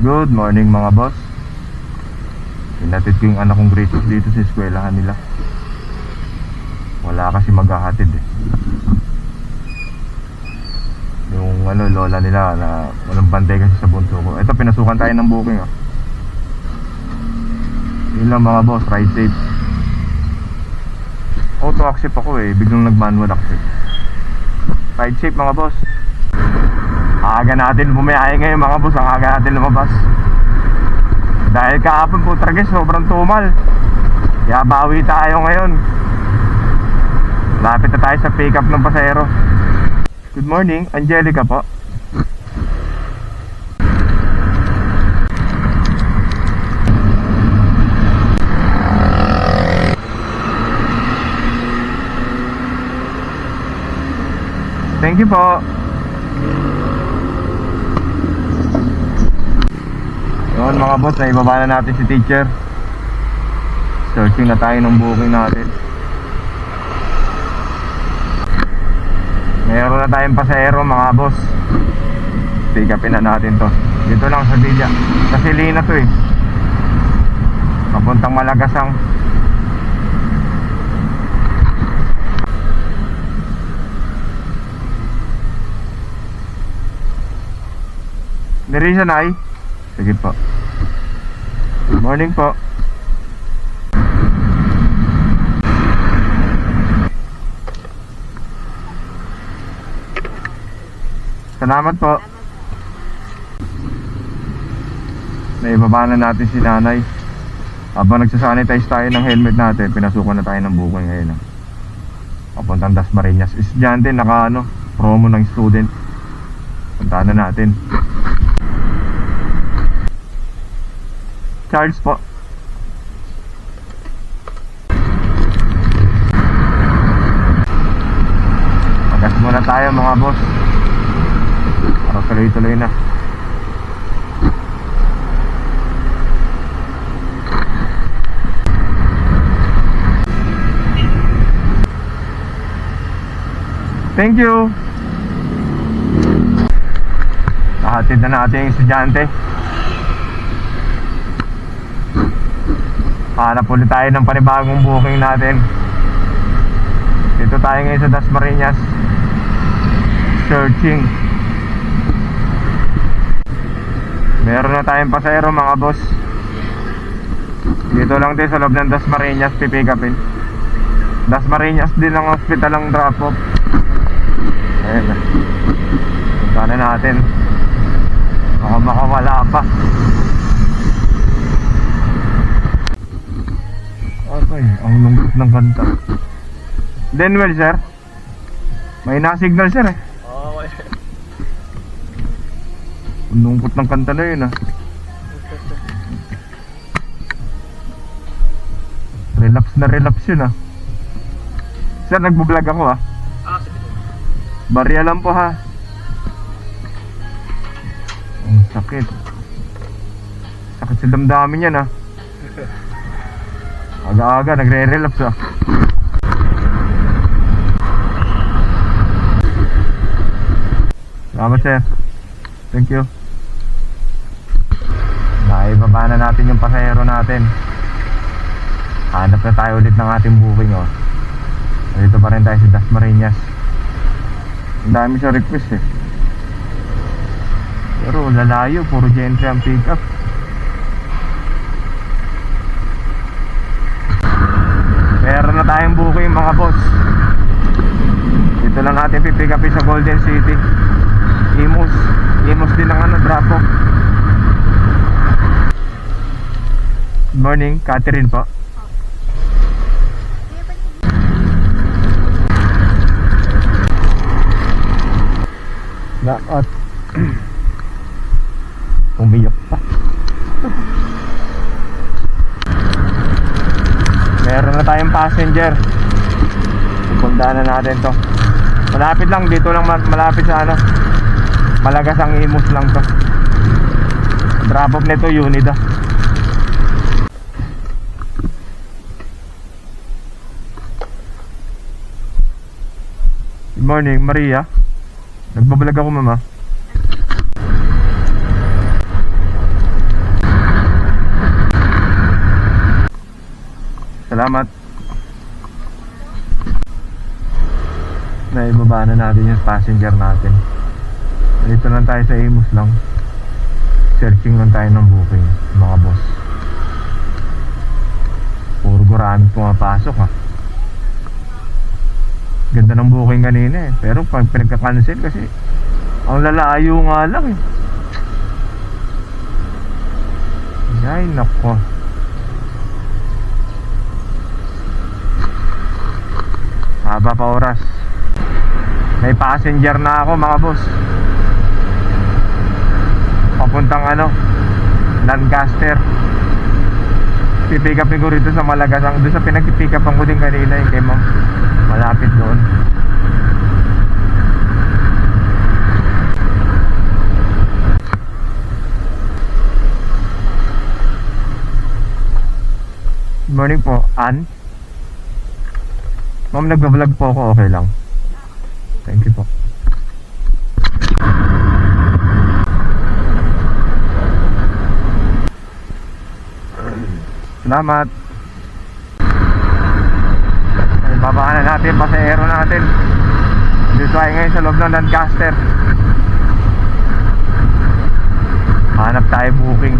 Good morning mga boss. Pinatid ko yung anak kong grade 6 dito sa eskwelahan nila. Wala kasi maghahatid eh. Yung lola nila na walang bantay kasi sa bunso ko. Ito, pinasukan tayo ng booking oh. Yun lang mga boss, ride safe. Auto accept ako eh, biglang nag manual accept. Ride safe mga boss. Aga natin bumiyahe ngayon mga boss, ang aga natin lumabas. Dahil kahapon po tragis, sobrang tumal. Kaya bawi tayo ngayon. Lapit na tayo sa pick up ng pasahero. Good morning, Angelica po. Thank you po. Yun mga boss, naibaba na natin si teacher. Searching na tayo ng booking natin. Meron na tayong pasahero mga boss. Pick upin na natin to. Dito lang sa Villa. Sa Silina to eh. Papuntang Malagasang. Nerisa na ay? Sige po. Good morning po. Salamat po. Naibaba na natin si nanay. Habang nagsasanitize tayo ng helmet natin, pinasukan na tayo ng booking ngayon. Papuntang Dasmariñas. Estudyante, promo ng student. Puntahan na natin. Charles po. Magas muna tayo mga boss. Para tuloy-tuloy na. Thank you. Nahatid na natin yung estudyante. Hanap ulit tayo ng panibagong booking natin. Dito tayo ngayon sa Dasmariñas. Searching. Meron na tayong pasahero mga boss. Dito lang din sa loob ng Dasmariñas pipick upin. Dasmariñas din ang hospital ang drop off. Ayan na. Punta na natin. Baka makawala pa. Okay, ang lungkot ng kanta. Denwell sir. May na-signal sir eh. Okay. Ang lungkot ng kanta na yun ah. Relapse na relapse yun ah. Sir, nagbo-vlog ako ah. Sige. Barya lang po ha. Ang sakit. Sakit sa damdamin yan ah. Aga-aga nagre-relapse ah. Salamat sir. Thank you. Naibaba na natin yung pasahero natin. Hanap na tayo ulit ng ating booking oh. Dito pa rin tayo sa Dasmariñas. Ang dami sa request eh. Pero lalayo, puro gentry ang pick up. Meron na tayong booking mga boss. Dito lang natin pipick upin sa Golden City. Imus din ang drop off. Good morning, Catherine po. At umiyak pa. Meron na tayong passenger. Pupuntahan na natin to. Malapit lang, dito lang malapit sa Malagasang Imus lang to. Drop off nito Unida. Good morning, Maria. Nagbabalag ako, mama. Salamat. Naibaba na natin yung passenger natin. Dito lang tayo sa Imus lang. Searching lang tayo ng booking, mga boss. Puro gurami pumapasok ha. Ganda ng booking kanina eh. Pero pag pinagka-cancel kasi ang lalayo nga lang eh. Ay nako. Haba pa oras. May passenger na ako mga boss. Papuntang Lancaster. Pipick upin ko rito sa Malagasang. Doon sa pinag-pick upan ko din kanina yung kay ma'am. Malapit doon. Good morning po, Ann. Ma'am, nagbablog po ako, okay lang. Thank you po. Salamat. Ay, babaan na natin, pasahero natin. Dito tayo ngayon sa loob ng Lancaster. Hanap tayo booking.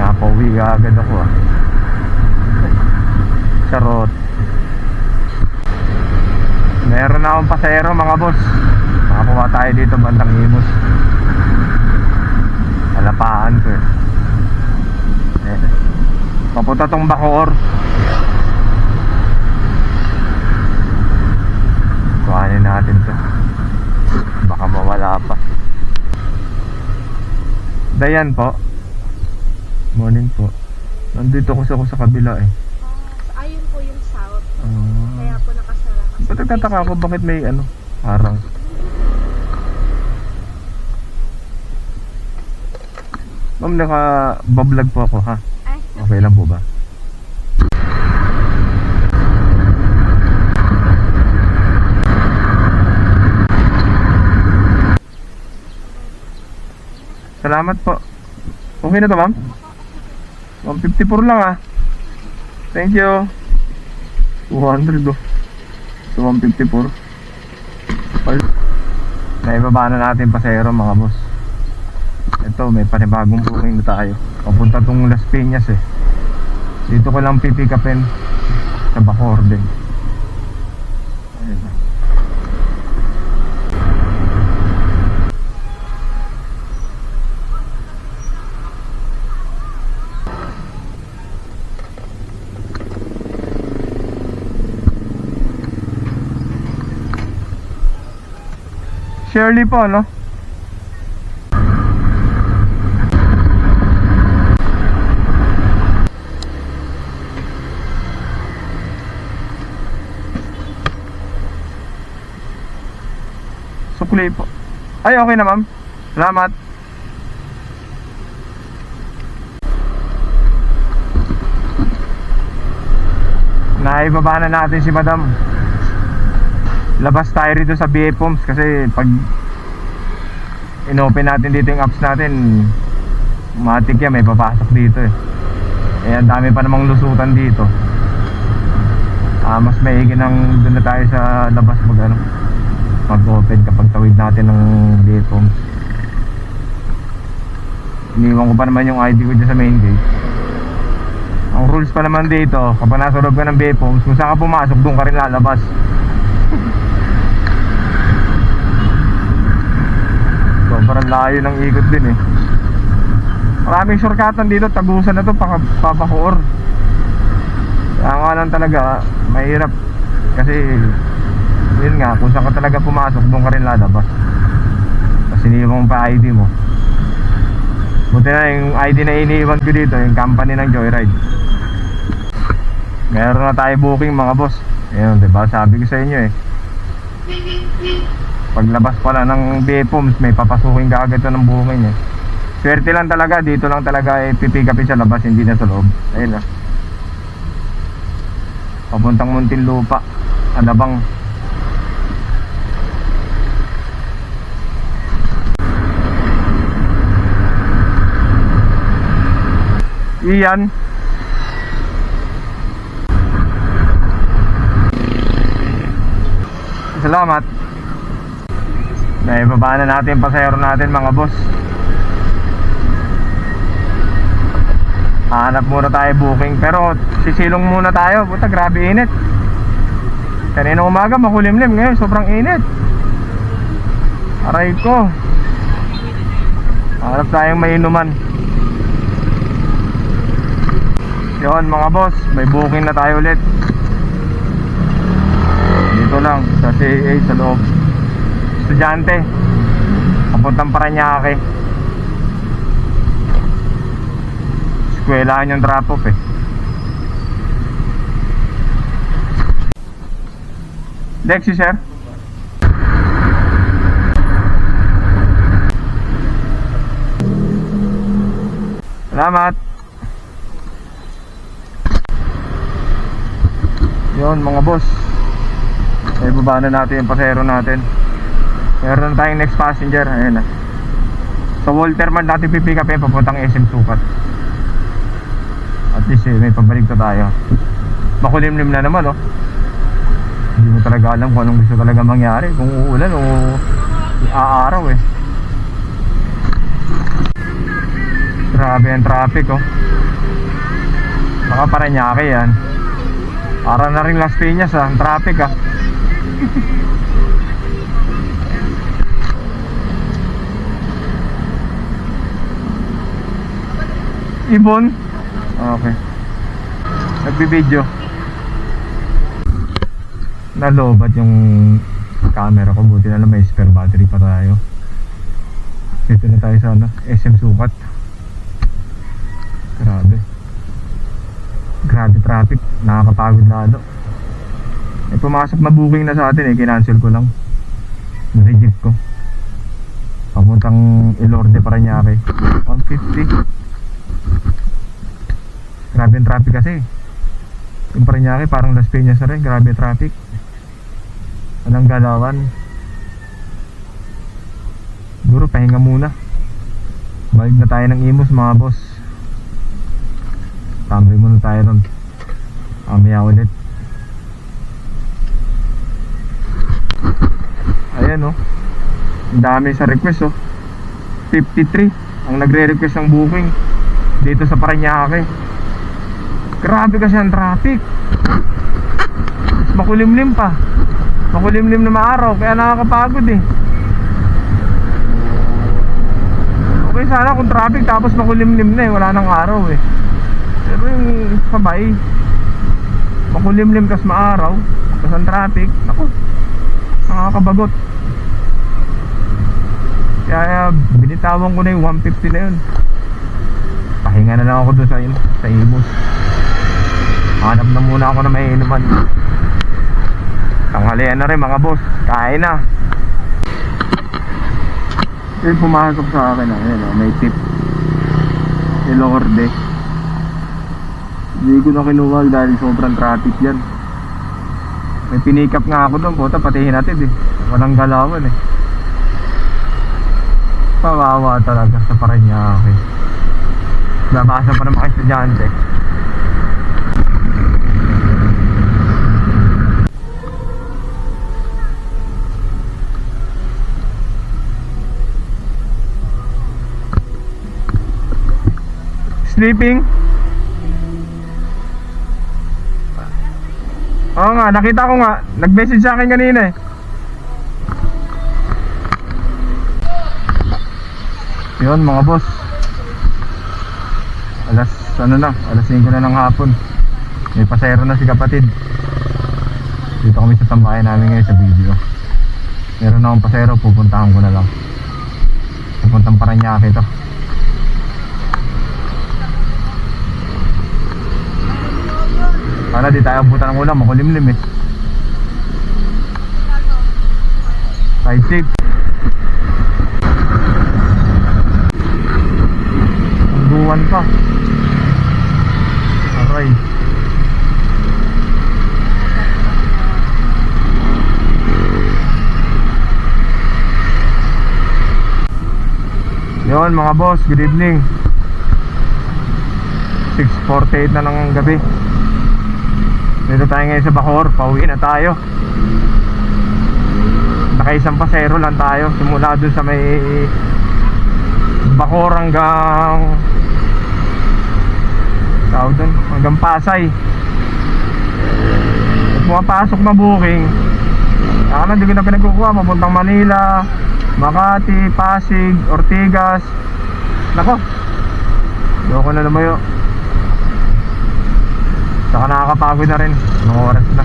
Nakauwi agad ako ah. Charot. Meron na akong pasahero mga boss. Makakuha tayo dito bandang Imus. Alapaan ko eh. Papunta tong Bacoor. Kuhanin natin to. Baka mawala pa. Dayan po. Morning po. Nandito ko sa kabila eh. Ayun po yung south. Kaya po nakasara kasi. Ba't nagtataka ako bakit may harang? Ma'am, naka-bablog po ako ha. Ay, Okay lang po ba? Salamat po. Okay na to ma'am? 154 lang ah. Thank you. 200 oh. So 154. Naibaba na natin pasahero mga boss. Ito may panibagong booking na tayo. Papunta tong Las Piñas eh. Dito ko lang pipick upin sa Bacoor din. Ayun. Shirley po, no? Sukli po. Ay, okay na ma'am. Salamat. Naibaba na natin si madam. Labas tayo rito sa BA Pumps kasi pag inopen natin dito yung apps natin, matik yan, may papasok dito eh. Eh, ang dami pa namang lusutan dito. Mas maigi nang doon na tayo sa labas mag-open kapag tawid natin ng BA Pumps. Iniwan ko pa naman yung ID ko dyan sa main gate. Ang rules pa naman dito, kapag nasa loob ka ng BA Pumps, kung saan ka pumasok, doon ka rin lalabas. Sobrang layo ng ikot din eh. Maraming shortcutan dito, tagusan na to Bacoor. Kaya nga lang talaga mahirap. Kasi yun nga, kung saan ka talaga pumasok, doon ka rin lalabas. Tapos iniwan mo pa ID mo. Buti na yung ID na iniwan ko dito, yung company ng Joyride. Meron na tayo booking mga boss. Ayun, diba? Sabi ko sa inyo eh, paglabas pala ng BA Pumps, may papasukin ka agad ng booking eh. Swerte lang talaga, dito lang talaga pipick upin sa labas, hindi na sa loob. Ayun na. Papuntang Muntinlupa, Alabang. Iyan. Salamat. Naibaba na natin yung pasahero natin mga boss. Hanap muna tayo booking. Pero sisilong muna tayo. Puta, grabe init. Kanina umaga makulimlim. Ngayon sobrang init. Aray ko. Hanap tayong mainuman. Yun mga boss, may booking na tayo ulit. Dito lang sa CAA sa loob. Estudyante papuntang Paranaque. Eskwelahan yung drop off eh. Lexi sir. Salamat. Yun mga boss, ay baba na natin yung pasero natin. Meron na tayong next passenger. Ayan na. Sa Walterman natin pipick up yung papuntang SM Sukat. At least may pabalik na tayo. Makulimlim na naman oh. Hindi mo talaga alam kung anong gusto talaga mangyari. Kung uulan o aaraw eh. Grabe ang traffic oh. Baka Paranaque yan. Para na rin Las Piñas ang traffic ah. Ibon? Okay. Nagbibideo. Nalobat yung camera ko. Buti na lang may spare battery pa tayo. Dito na tayo sa ano, SM Sukat. Grabe. Grabe traffic. Nakakapagod lalo. Eh pumasok na booking na sa atin eh. Kinancel ko lang. Reject ko. Papuntang Ilorde Paranaque. 150. Grabe yung traffic kasi. Yung Paranaque parang Las Piñas na rin. Grabe yung traffic. Walang galawan. Siguro pahinga muna. Balik na tayo ng Imus mga boss. Tambay muna tayo ron. Mamaya ulit. Ayan oh. Ang dami sa request oh. 53 ang nagre-request ng booking dito sa Paranaque. Grabe kasi ang traffic. Makulimlim pa. Makulimlim na maaraw. Kaya nakakapagod eh. Okay sana kung traffic tapos makulimlim na eh. Wala nang araw eh. Pero yung sabay makulimlim tas maaraw tas ang traffic, naku, nakakabagot. Kaya binitawan ko na yung 150 na yun. Pahinga na lang ako doon sa Imus. Hanap na muna ako na may inuman. Tanghalian na rin mga boss. Kain na. Yung pumasok sa akin ayun, may tip Ilorde. Hindi ko na kinuha dahil sobrang traffic yan. May pinikap nga ako doon. Puta patihin natin eh. Walang galawan eh. Kawawa talaga sa Paranaque. Nabasa pa ng mga estudyante. Sleeping? Oo nga, nakita ko nga. Nag-message sa akin kanina eh. Yun mga boss. Alas 5 na ng hapon. May pasahero na si kapatid. Dito kami sa tambayan namin ngayon sa video. Meron akong pasahero, pupuntahan ko na lang. Pupuntang Paranaque ito. Para di tayo abutan ng ulam, makulimlim eh. Side safe. Buwan pa. Aray. Yun mga boss, good evening. 6:48 na ng gabi. Dito tayo ngayon sa Bacoor. Pauwi na tayo. Nakaisang pasero lang tayo. Simula dun sa may Bacoor hanggang hanggang Pasay. At pumapasok na booking. Hindi ko na pinagkukuha. Papuntang Manila, Makati, Pasig, Ortigas. Nako, loko na lumayo. Saka nakakapagod na rin. Anong oras na?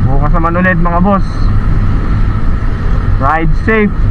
Bukas naman ulit mga boss. Ride safe.